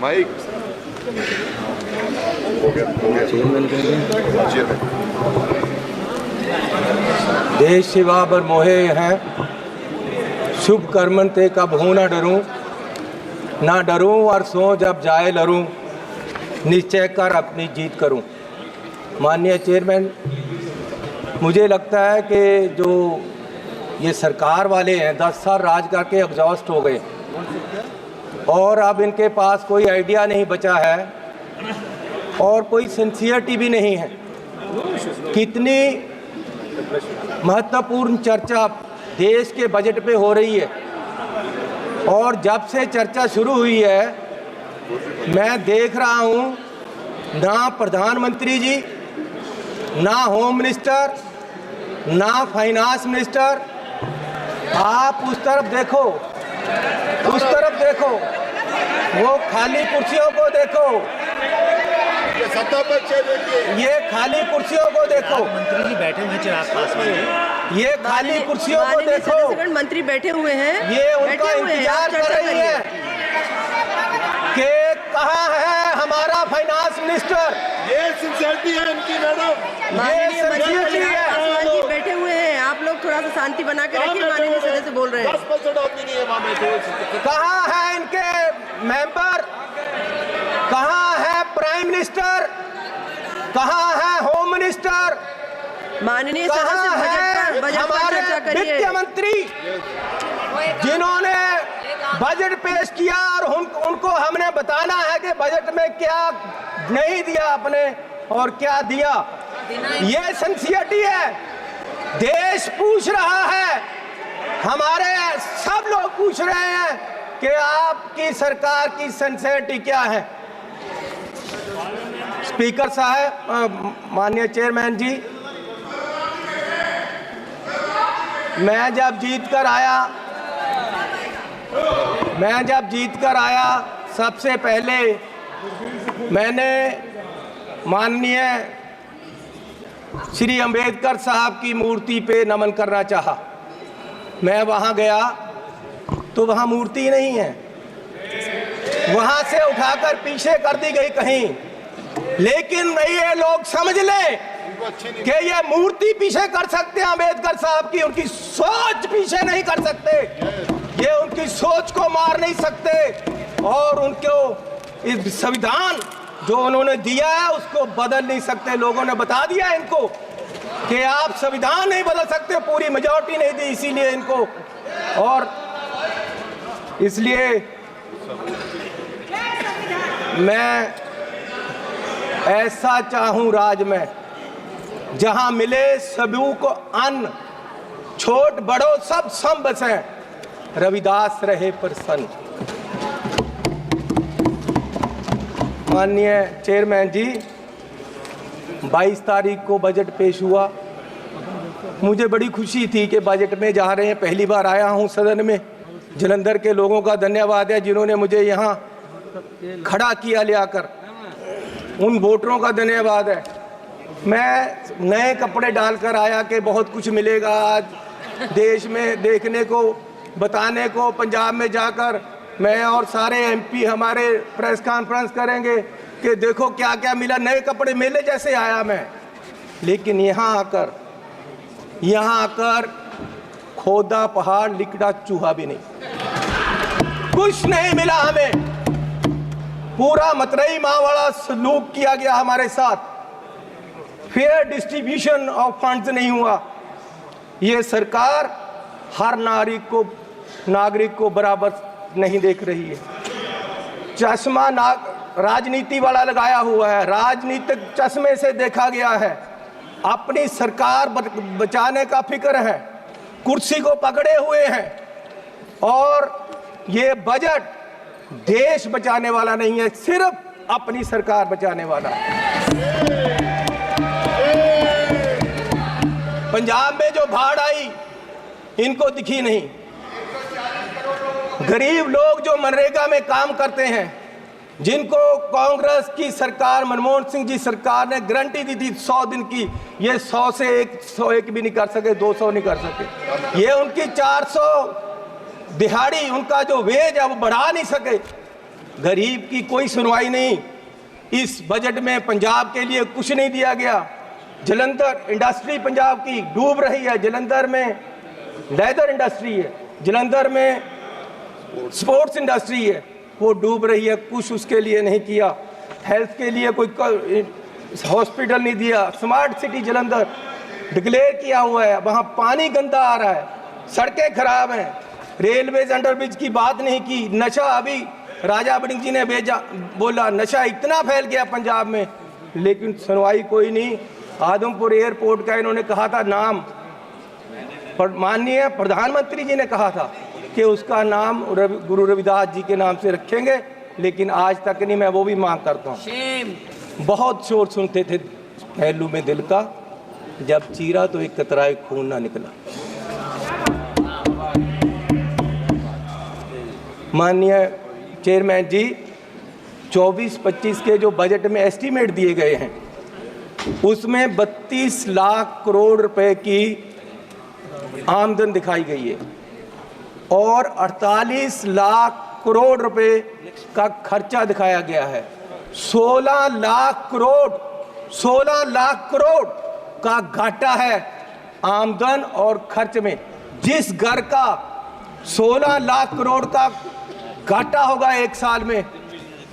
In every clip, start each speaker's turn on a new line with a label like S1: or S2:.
S1: Mic
S2: देश सेवा बर मोहे हैं, शुभ कर्मन ते कब हूँ ना डरूं और सो जब जाए लरूं, निश्चय कर अपनी जीत करूं। माननीय चेयरमैन, मुझे लगता है कि जो ये सरकार वाले हैं 10 साल राज करके एग्जॉस्ट हो गए और अब इनके पास कोई आइडिया नहीं बचा है और कोई सिंसियरिटी भी नहीं है। कितनी महत्वपूर्ण चर्चा देश के बजट पे हो रही है और जब से चर्चा शुरू हुई है मैं देख रहा हूँ ना प्रधानमंत्री जी, ना होम मिनिस्टर, ना फाइनेंस मिनिस्टर। आप उस तरफ देखो, उस तरफ देखो, वो खाली कुर्सियों को देखो, ये खाली कुर्सियों को देखो।
S3: मंत्री जी बैठे हुए हैं आसपास में,
S2: ये खाली कुर्सियों को देखो।
S4: मंत्री बैठे हुए हैं,
S2: ये उनका इंतजार कर रही है कि कहाँ है हमारा फाइनेंस मिनिस्टर।
S1: ये सिंसियरिटी है इनकी मैडम,
S4: माननीय मंत्री
S2: है।
S4: जी बैठे हुए हैं, आप लोग थोड़ा सा शांति बना के रखिए। माननीय सदस्य बोल रहे हैं।
S1: 10% आदमी नहीं है वहाँ में।
S2: कहाँ है इनके मेंबर, कहाँ है प्राइम मिनिस्टर, कहाँ है होम मिनिस्टर,
S4: माननीय
S2: कहाँ
S4: सदस्य बजट पर
S2: हमारे
S4: चर्चा करिए।
S2: वित्त मंत्री जिन्होंने बजट पेश किया और उनको हमने बताना है कि बजट में क्या नहीं दिया आपने और क्या दिया। ये सिंसियरिटी है। देश पूछ रहा है, हमारे सब लोग पूछ रहे हैं कि आपकी सरकार की सिंसियरिटी क्या है। स्पीकर साहब, माननीय चेयरमैन जी, मैं जब जीत कर आया सबसे पहले मैंने माननीय श्री अंबेडकर साहब की मूर्ति पे नमन करना चाहा। मैं वहाँ गया तो वहाँ मूर्ति नहीं है, वहाँ से उठाकर पीछे कर दी गई कहीं। लेकिन ये लोग समझ लें कि ये मूर्ति पीछे कर सकते हैं अंबेडकर साहब की, उनकी सोच पीछे नहीं कर सकते, ये उनकी सोच को मार नहीं सकते और उनको इस संविधान जो उन्होंने दिया है उसको बदल नहीं सकते। लोगों ने बता दिया इनको कि आप संविधान नहीं बदल सकते, पूरी मेजॉरिटी नहीं दी इसीलिए इनको। और इसलिए मैं ऐसा चाहूं राज में जहां मिले सभी को अन्न, छोट बड़ो सब सम बसें, रविदास रहे प्रसन्न। माननीय चेयरमैन जी, 22 तारीख को बजट पेश हुआ। मुझे बड़ी खुशी थी कि बजट में जा रहे हैं। पहली बार आया हूं सदन में। जलंधर के लोगों का धन्यवाद है जिन्होंने मुझे यहाँ खड़ा किया ले आकर, उन वोटरों का धन्यवाद है। मैं नए कपड़े डालकर आया कि बहुत कुछ मिलेगा आज देश में देखने को, बताने को। पंजाब में जाकर मैं और सारे एमपी हमारे प्रेस कॉन्फ्रेंस करेंगे कि देखो क्या क्या मिला। नए कपड़े मेले जैसे आया मैं, लेकिन यहाँ आकर खोदा पहाड़, लिकड़ा चूहा भी नहीं, कुछ नहीं मिला हमें। पूरा मतरई माँ वाला सलूक किया गया हमारे साथ। फेयर डिस्ट्रीब्यूशन ऑफ फंड्स नहीं हुआ। ये सरकार हर नागरिक को बराबर नहीं देख रही है। चश्मा राजनीति वाला लगाया हुआ है, राजनीतिक चश्मे से देखा गया है। अपनी सरकार बचाने का फिक्र है, कुर्सी को पकड़े हुए हैं और ये बजट देश बचाने वाला नहीं है, सिर्फ अपनी सरकार बचाने वाला है। पंजाब में जो बाढ़ आई इनको दिखी नहीं। गरीब लोग जो मनरेगा में काम करते हैं, जिनको कांग्रेस की सरकार, मनमोहन सिंह जी सरकार ने गारंटी दी थी 100 दिन की, ये 100 से 101 भी नहीं कर सके, 200 नहीं कर सके। ये उनकी 400 दिहाड़ी उनका जो वेज है वो बढ़ा नहीं सके। गरीब की कोई सुनवाई नहीं। इस बजट में पंजाब के लिए कुछ नहीं दिया गया। जलंधर इंडस्ट्री पंजाब की डूब रही है। जलंधर में लेदर इंडस्ट्री है, जलंधर में स्पोर्ट्स इंडस्ट्री है, वो डूब रही है। कुछ उसके लिए नहीं किया। हेल्थ के लिए कोई हॉस्पिटल नहीं दिया। स्मार्ट सिटी जलंधर डिक्लेयर किया हुआ है, वहाँ पानी गंदा आ रहा है, सड़कें खराब हैं, रेलवेज अंडरब्रिज की बात नहीं की। नशा, अभी राजा वड़िंग जी ने बोला नशा इतना फैल गया पंजाब में, लेकिन सुनवाई कोई नहीं। आदमपुर एयरपोर्ट का इन्होंने कहा था नाम, पर माननीय प्रधानमंत्री जी ने कहा था कि उसका नाम गुरु रविदास जी के नाम से रखेंगे, लेकिन आज तक नहीं। मैं वो भी मांग करता हूँ। बहुत शोर सुनते थे पहलू में दिल का, जब चीरा तो एक कतराए खून ना निकला। माननीय चेयरमैन जी, 24-25 के जो बजट में एस्टीमेट दिए गए हैं, उसमें 32 लाख करोड़ रुपए की आमदन दिखाई गई है और 48 लाख करोड़ रुपए का खर्चा दिखाया गया है। 16 लाख करोड़ का घाटा है आमदन और खर्च में। जिस घर का 16 लाख करोड़ का घाटा होगा एक साल में,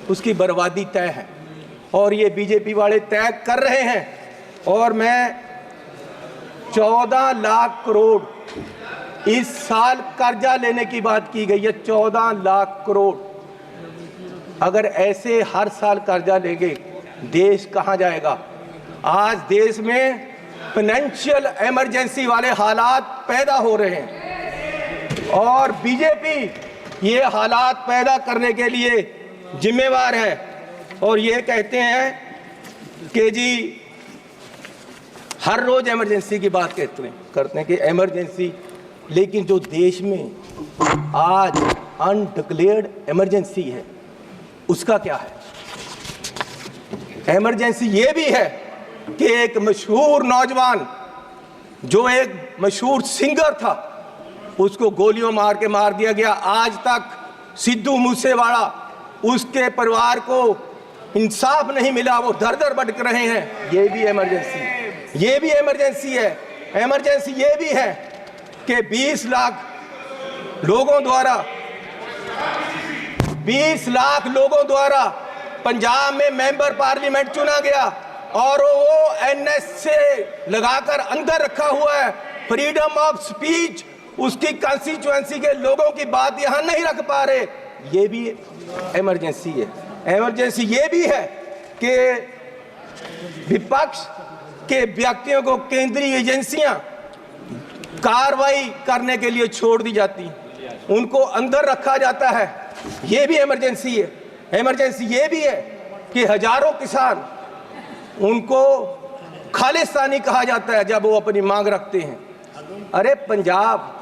S2: उसकी बर्बादी तय है और ये बीजेपी वाले तय कर रहे हैं। और मैं 14 लाख करोड़ इस साल कर्जा लेने की बात की गई है। 14 लाख करोड़ अगर ऐसे हर साल कर्जा लेंगे, देश कहाँ जाएगा? आज देश में फाइनेंशियल इमरजेंसी वाले हालात पैदा हो रहे हैं और बीजेपी ये हालात पैदा करने के लिए जिम्मेवार है। और ये कहते हैं कि जी हर रोज इमरजेंसी की बात करते हैं कि इमरजेंसी, लेकिन जो देश में आज अनडिक्लेयर्ड इमरजेंसी है उसका क्या है? इमरजेंसी ये भी है कि एक मशहूर नौजवान जो एक मशहूर सिंगर था, उसको गोलियों मार के मार दिया गया। आज तक सिद्धू मूसेवाला, उसके परिवार को इंसाफ नहीं मिला, वो दर दर भटक रहे हैं। ये भी इमरजेंसी, ये भी इमरजेंसी है। इमरजेंसी ये भी है कि 20 लाख लोगों द्वारा पंजाब में मेंबर पार्लियामेंट चुना गया और वो एनएस से लगाकर अंदर रखा हुआ है। फ्रीडम ऑफ स्पीच, उसकी कंस्टिट्यूएंसी के लोगों की बात यहां नहीं रख पा रहे। ये भी इमरजेंसी है। इमरजेंसी ये भी है कि विपक्ष के व्यक्तियों को केंद्रीय एजेंसियां कार्रवाई करने के लिए छोड़ दी जाती, उनको अंदर रखा जाता है। ये भी इमरजेंसी है। इमरजेंसी ये भी है कि हजारों किसान, उनको खालिस्तानी कहा जाता है जब वो अपनी मांग रखते हैं। अरे पंजाब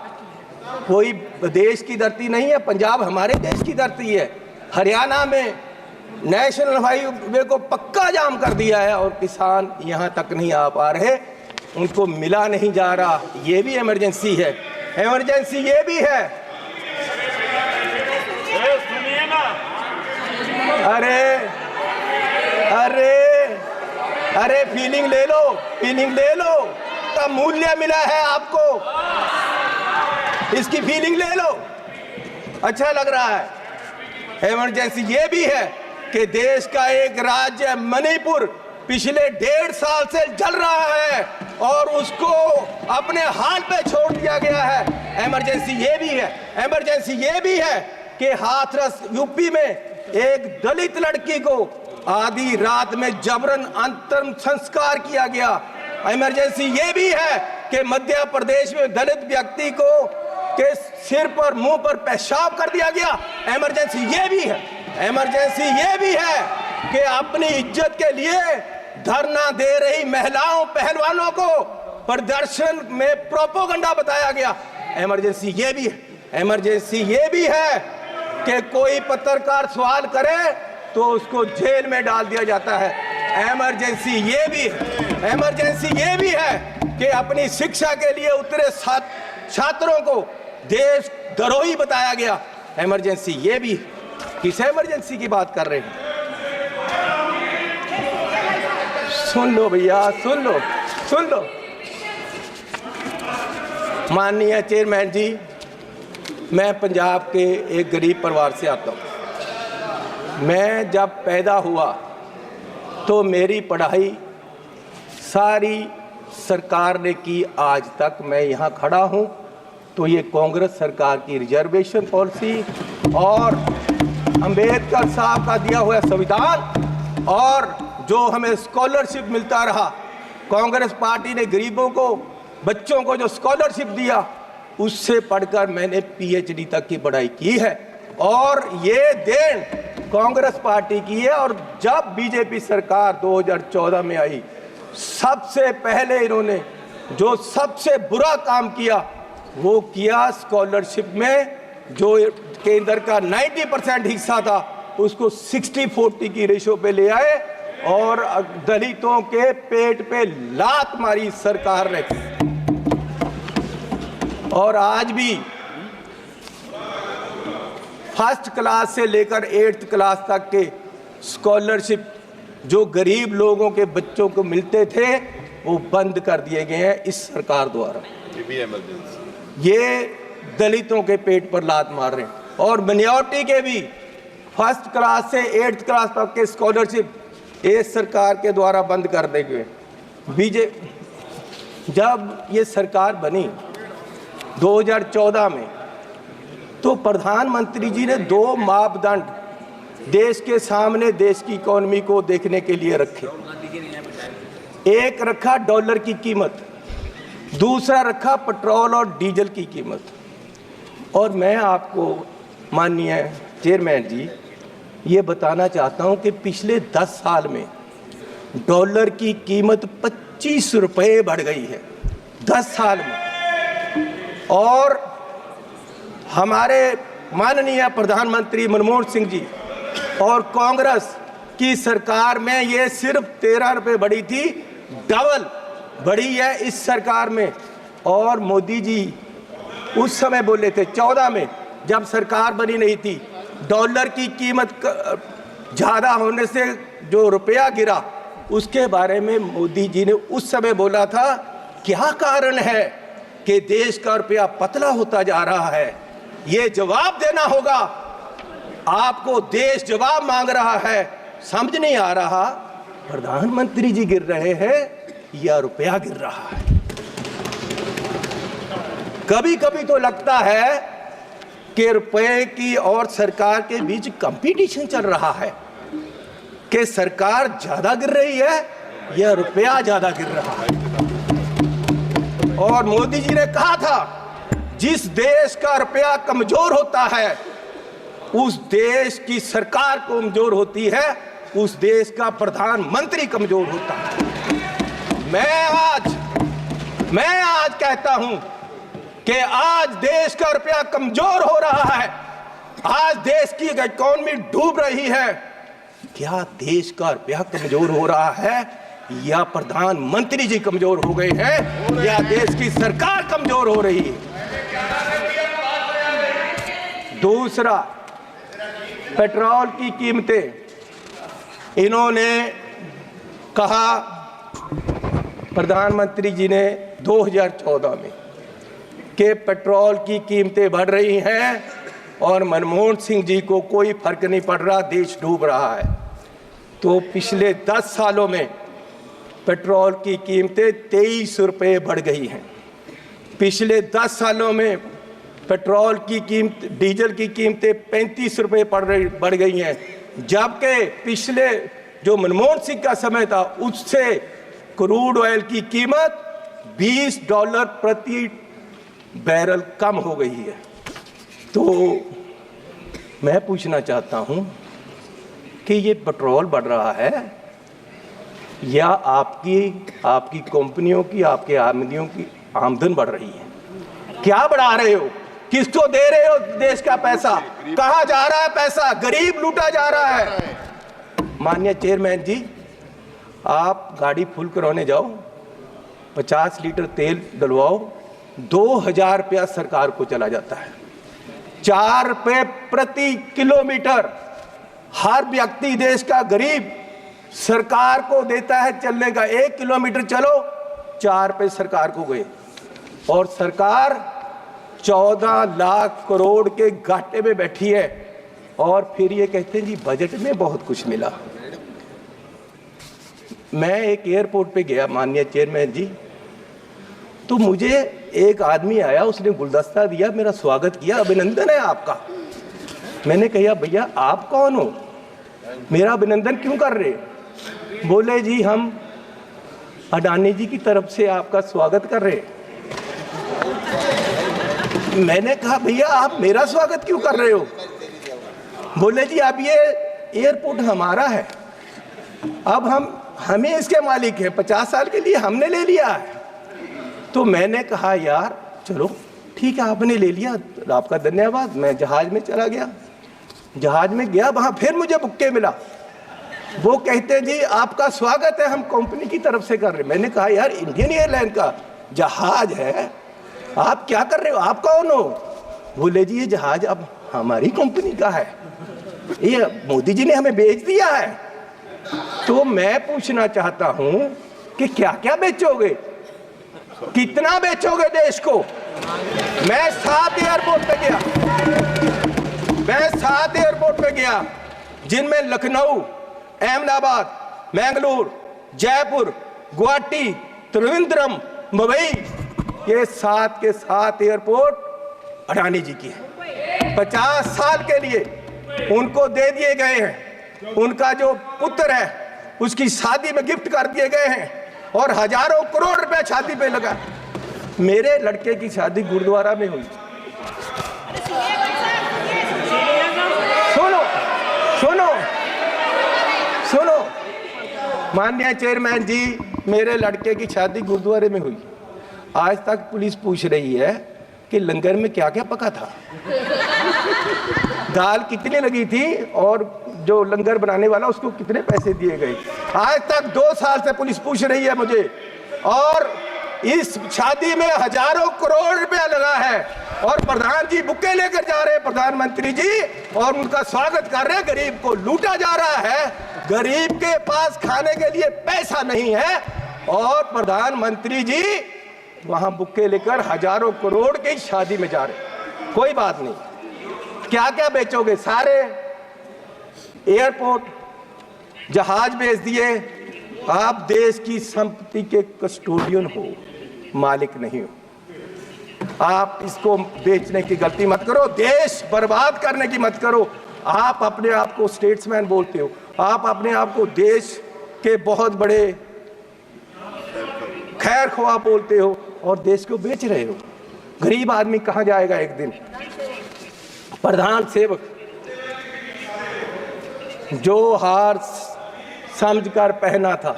S2: कोई देश की धरती नहीं है, पंजाब हमारे देश की धरती है। हरियाणा में नेशनल हाईवे को पक्का जाम कर दिया है और किसान यहाँ तक नहीं आ पा रहे, उनको मिला नहीं जा रहा। ये भी इमरजेंसी है। इमरजेंसी ये भी है, अरे फीलिंग ले लो, का मूल्य मिला है आपको, इसकी फीलिंग ले लो, अच्छा लग रहा है। इमरजेंसी ये भी है कि देश का एक राज्य मणिपुर पिछले 1.5 साल से जल रहा है और उसको अपने हाल पे छोड़ दिया गया है। इमरजेंसी ये भी है। इमरजेंसी ये भी है कि हाथरस यूपी में एक दलित लड़की को आधी रात में जबरन अंतिम संस्कार किया गया। इमरजेंसी ये भी है कि मध्य प्रदेश में दलित व्यक्ति को के सिर पर, मुंह पर पेशाब कर दिया गया। इमरजेंसी ये भी है। इमरजेंसी ये भी है कि अपनी इज्जत के लिए धरना दे रही महिलाओं पहलवानों को प्रदर्शन में प्रोपोगंडा बताया गया। इमरजेंसी ये भी है। इमरजेंसी ये भी है कि कोई पत्रकार सवाल करे तो उसको जेल में डाल दिया जाता है। इमरजेंसी ये भी है। इमरजेंसी ये भी है कि अपनी शिक्षा के लिए उतरे छात्रों को देश द्रोही बताया गया। इमरजेंसी, ये भी किस इमरजेंसी की बात कर रहे हैं? सुन लो भैया, सुन लो, सुन लो। माननीय चेयरमैन जी, मैं पंजाब के एक गरीब परिवार से आता हूँ। मैं जब पैदा हुआ तो मेरी पढ़ाई सारी सरकार ने की, आज तक मैं यहाँ खड़ा हूँ तो ये कांग्रेस सरकार की रिजर्वेशन पॉलिसी और अंबेडकर साहब का दिया हुआ संविधान और जो हमें स्कॉलरशिप मिलता रहा, कांग्रेस पार्टी ने गरीबों को, बच्चों को जो स्कॉलरशिप दिया, उससे पढ़कर मैंने पीएचडी तक की पढ़ाई की है और ये देन कांग्रेस पार्टी की है। और जब बीजेपी सरकार 2014 में आई, सबसे पहले इन्होंने जो सबसे बुरा काम किया वो किया, स्कॉलरशिप में जो केंद्र का 90% हिस्सा था उसको 60-40 की रेशो पे ले आए और दलितों के पेट पे लात मारी सरकार ने। और आज भी फर्स्ट क्लास से लेकर 8th क्लास तक के स्कॉलरशिप जो गरीब लोगों के बच्चों को मिलते थे वो बंद कर दिए गए हैं इस सरकार द्वारा। ये दलितों के पेट पर लात मार रहे हैं। और मिनॉरिटी के भी फर्स्ट क्लास से 8th क्लास तक के स्कॉलरशिप इस सरकार के द्वारा बंद कर दिए गए। जब ये सरकार बनी 2014 में तो प्रधानमंत्री जी ने 2 मापदंड देश के सामने देश की इकोनॉमी को देखने के लिए रखे। एक रखा डॉलर की कीमत, दूसरा रखा पेट्रोल और डीजल की कीमत। और मैं आपको माननीय चेयरमैन जी ये बताना चाहता हूं कि पिछले 10 साल में डॉलर की कीमत 25 रुपये बढ़ गई है 10 साल में। और हमारे माननीय प्रधानमंत्री मनमोहन सिंह जी और कांग्रेस की सरकार में ये सिर्फ 13 रुपये बढ़ी थी, डबल बढ़ी है इस सरकार में। और मोदी जी उस समय बोले थे 14 में जब सरकार बनी नहीं थी, डॉलर की कीमत ज़्यादा होने से जो रुपया गिरा उसके बारे में मोदी जी ने उस समय बोला था क्या कारण है कि देश का रुपया पतला होता जा रहा है, ये जवाब देना होगा आपको। देश जवाब मांग रहा है, समझ नहीं आ रहा प्रधानमंत्री जी गिर रहे हैं या रुपया गिर रहा है। कभी कभी तो लगता है कि रुपए की और सरकार के बीच कंपटीशन चल रहा है कि सरकार ज्यादा गिर रही है या रुपया ज्यादा गिर रहा है। और मोदी जी ने कहा था जिस देश का रुपया कमजोर होता है उस देश की सरकार कमजोर होती है, उस देश का प्रधानमंत्री कमजोर होता है। मैं आज कहता हूं कि आज देश का रुपया कमजोर हो रहा है, आज देश की इकोनॉमी डूब रही है। क्या देश का रुपया कमजोर हो रहा है या प्रधानमंत्री जी कमजोर हो गए हैं या देश की सरकार कमजोर हो रही है? दूसरा, पेट्रोल की कीमतें इन्होंने कहा, प्रधानमंत्री जी ने 2014 में कि पेट्रोल की कीमतें बढ़ रही हैं और मनमोहन सिंह जी को कोई फर्क नहीं पड़ रहा, देश डूब रहा है। तो पिछले 10 सालों में पेट्रोल की कीमतें 23 रुपये बढ़ गई हैं। पिछले 10 सालों में पेट्रोल की कीमत, डीजल की कीमतें 35 रुपये बढ़ गई हैं, जबकि पिछले जो मनमोहन सिंह का समय था उससे क्रूड ऑयल की कीमत $20 प्रति बैरल कम हो गई है। तो मैं पूछना चाहता हूं कि ये पेट्रोल बढ़ रहा है या आपकी कंपनियों की, आपके आमदनियों की आमदन बढ़ रही है? क्या बढ़ा रहे हो? किसको दे रहे हो देश का पैसा? कहां जा रहा है पैसा? गरीब लूटा जा रहा है। माननीय चेयरमैन जी, आप गाड़ी फुल कराने जाओ, 50 लीटर तेल डलवाओ 2,000 रुपया सरकार को चला जाता है। 4 रुपये प्रति किलोमीटर हर व्यक्ति देश का गरीब सरकार को देता है चलने का। 1 किलोमीटर चलो 4 रुपये सरकार को गए, और सरकार 14 लाख करोड़ के घाटे में बैठी है। और फिर ये कहते हैं जी बजट में बहुत कुछ मिला। मैं एक एयरपोर्ट पे गया माननीय चेयरमैन जी, तो मुझे एक आदमी आया, उसने गुलदस्ता दिया, मेरा स्वागत किया, अभिनंदन है आपका। मैंने कहा भैया आप कौन हो, मेरा अभिनंदन क्यों कर रहे? बोले जी हम अडानी जी की तरफ से आपका स्वागत कर रहे। मैंने कहा भैया आप मेरा स्वागत क्यों कर रहे हो? बोले जी अब ये एयरपोर्ट हमारा है, अब हमें इसके मालिक हैं, 50 साल के लिए हमने ले लिया है। तो मैंने कहा यार चलो ठीक है आपने ले लिया, आपका धन्यवाद। मैं जहाज में चला गया, जहाज में गया, वहां फिर मुझे बुक्के मिला। वो कहते जी आपका स्वागत है, हम कंपनी की तरफ से कर रहे। मैंने कहा यार इंडियन एयरलाइन का जहाज है, आप क्या कर रहे हो, आप कौन हो? बोले जी ये जहाज अब हमारी कंपनी का है, ये मोदी जी ने हमें बेच दिया है। तो मैं पूछना चाहता हूं कि क्या क्या बेचोगे, कितना बेचोगे देश को? मैं 7 एयरपोर्ट पे गया, मैं 7 एयरपोर्ट पे गया, जिनमें लखनऊ, अहमदाबाद, मैंगलोर, जयपुर, गुवाहाटी, त्रिवेंद्रम, मुंबई, ये 7 के 7 एयरपोर्ट अडानी जी की है। 50 साल के लिए उनको दे दिए गए हैं, उनका जो पुत्र है उसकी शादी में गिफ्ट कर दिए गए हैं, और हजारों करोड़ रुपए शादी पे लगा। मेरे लड़के की शादी गुरुद्वारा में हुई। सुनो सुनो सुनो माननीय चेयरमैन जी, मेरे लड़के की शादी गुरुद्वारे में हुई। आज तक पुलिस पूछ रही है कि लंगर में क्या क्या पका था, दाल कितनी लगी थी, और जो लंगर बनाने वाला उसको कितने पैसे दिए गए। आज तक 2 साल से पुलिस पूछ रही है मुझे, और इस शादी में हजारों करोड़ रुपया लगा है, और प्रधान जी बुके लेकर जा रहे हैं, प्रधानमंत्री जी, और उनका स्वागत कर रहे हैं। गरीब को लूटा जा रहा है, गरीब के पास खाने के लिए पैसा नहीं है, और प्रधानमंत्री जी वहां बुके लेकर हजारों करोड़ की शादी में जा रहे। कोई बात नहीं, क्या क्या बेचोगे? सारे एयरपोर्ट, जहाज बेच दिए। आप देश की संपत्ति के कस्टोडियन हो, मालिक नहीं हो। आप इसको बेचने की गलती मत करो, देश बर्बाद करने की मत करो। आप अपने आप को स्टेट्समैन बोलते हो, आप अपने आप को देश के बहुत बड़े खैर ख्वाह बोलते हो, और देश को बेच रहे हो। गरीब आदमी कहां जाएगा एक दिन? प्रधान सेवक जो हार समझकर पहना था,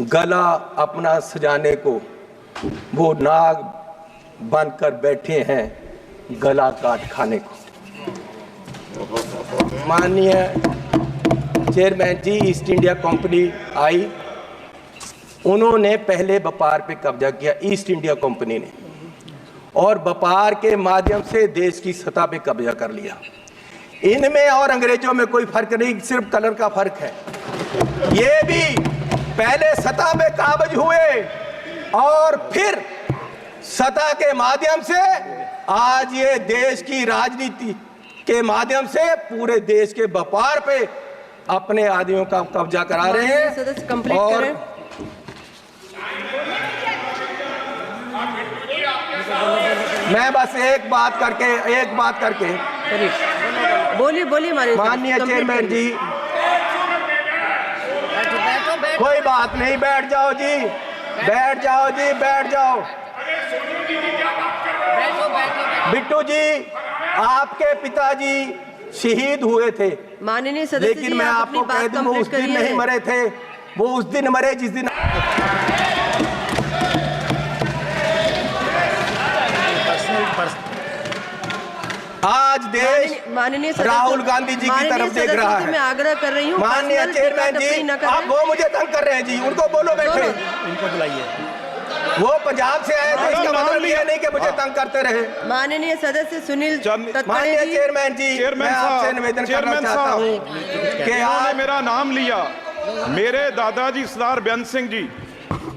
S2: गला अपना सजाने को, वो नाग बनकर बैठे हैं गला काट खाने को। माननीय चेयरमैन जी, ईस्ट इंडिया कंपनी आई, उन्होंने पहले व्यापार पे कब्जा किया, ईस्ट इंडिया कंपनी ने, और व्यापार के माध्यम से देश की सतह पे कब्जा कर लिया। इनमें और अंग्रेजों में कोई फर्क नहीं, सिर्फ कलर का फर्क है। ये भी पहले सतह पे काबज हुए, और फिर सतह के माध्यम से आज ये देश की राजनीति के माध्यम से पूरे देश के व्यापार पे अपने आदमियों का कब्जा करा रहे हैं। और मैं बस एक बात करके
S4: बोलिए
S2: माननीय चेयरमैन जी, कोई बात नहीं, बैठ जाओ जी, बैठ जाओ जी, बैठ जाओ। बिट्टू जी, आपके पिताजी शहीद हुए थे,
S4: माननीय सदस्य,
S2: लेकिन मैं आपको कह दूं वो उस दिन नहीं मरे थे, वो उस दिन मरे जिस दिन आज देश
S4: माननीय
S2: राहुल गांधी जी की तरफ देख रहा है।
S4: मैं आग्रह कर रही हूँ,
S2: माननीय चेयरमैन जी, आप वो मुझे तंग कर रहे हैं जी, उनको बोलो बैठे।
S3: इनको बुलाइए।
S2: वो पंजाब से आए थे, इसका
S5: नाम
S2: मतलब
S5: लिया।
S2: ये नहीं कि मुझे तंग करते रहे।
S4: माननीय सदस्य सुनील तटकरे
S2: माननीय
S4: जी,
S2: चेयरमैन जी,
S5: चेयरमैन
S2: मैं आपसे
S5: साहब,
S2: निवेदन करना
S5: चेयरमैन
S2: चाहता
S5: साहब,
S2: हूँ कि
S5: इन्होंने
S2: आज
S5: मेरा नाम लिया। मेरे दादाजी सरदार बेअंत सिंह जी,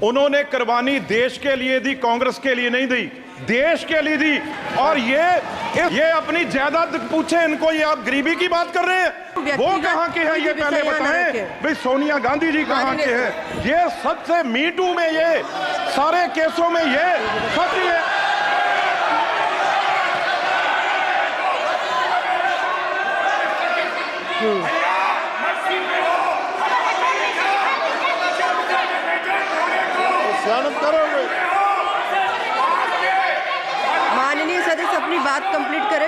S5: उन्होंने कुर्बानी देश के लिए दी, कांग्रेस के लिए नहीं दी, देश के लिए दी। और ये अपनी जायदाद पूछे इनको, ये आप गरीबी की बात कर रहे हैं? वो
S4: व्यक्तिगत
S5: कहाँ के हैं ये
S4: कोई
S5: पहले
S4: विषय यहाँ न
S5: बताएं।
S4: रखें।
S5: भाई सोनिया गांधी जी कहाँ
S4: माननीय
S5: के हैं? ये सबसे मी टू में, ये सारे केसों में ये सच है।
S1: शांत करोगे?
S4: माननीय सदस्य अपनी बात कंप्लीट करें।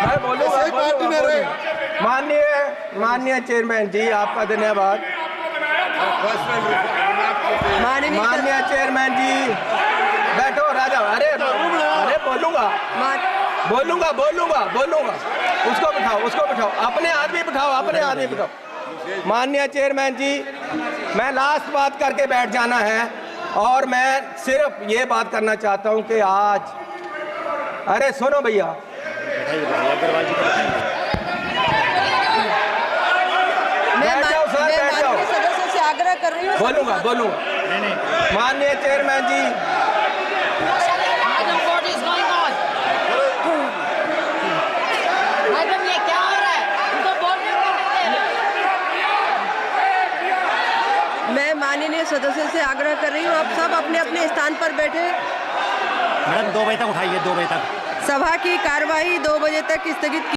S2: मैं बोलूंगा,
S1: ऐसे ही पार्टी में रहे।
S2: माननीय चेयरमैन जी, आपका धन्यवाद। माननीय चेयरमैन जी, बैठो राजा। अरे बोलूंगा, उसको बिठाओ, अपने आदमी बिठाओ। माननीय चेयरमैन जी, मैं लास्ट बात करके बैठ जाना है, और मैं सिर्फ ये बात करना चाहता हूं कि आज, अरे सुनो भैया,
S4: मैं
S2: बैठ जाओ सर, बैठ जाओ।
S4: माननीय सदस्य से आग्रह कर रही हूँ।
S2: बोलूंगा। माननीय chairman ji,
S6: madam, what is going on? Madam, ये क्या हो रहा है? उनको बोलने को नहीं दे रहे।
S4: मैं माननीय सदस्य से आग्रह कर रही हूँ, आप सब अपने अपने स्थान पर बैठे।
S3: मैडम 2 बजे तक उठाइए, 2 बजे तक।
S4: सभा की कार्यवाही 2 बजे तक स्थगित की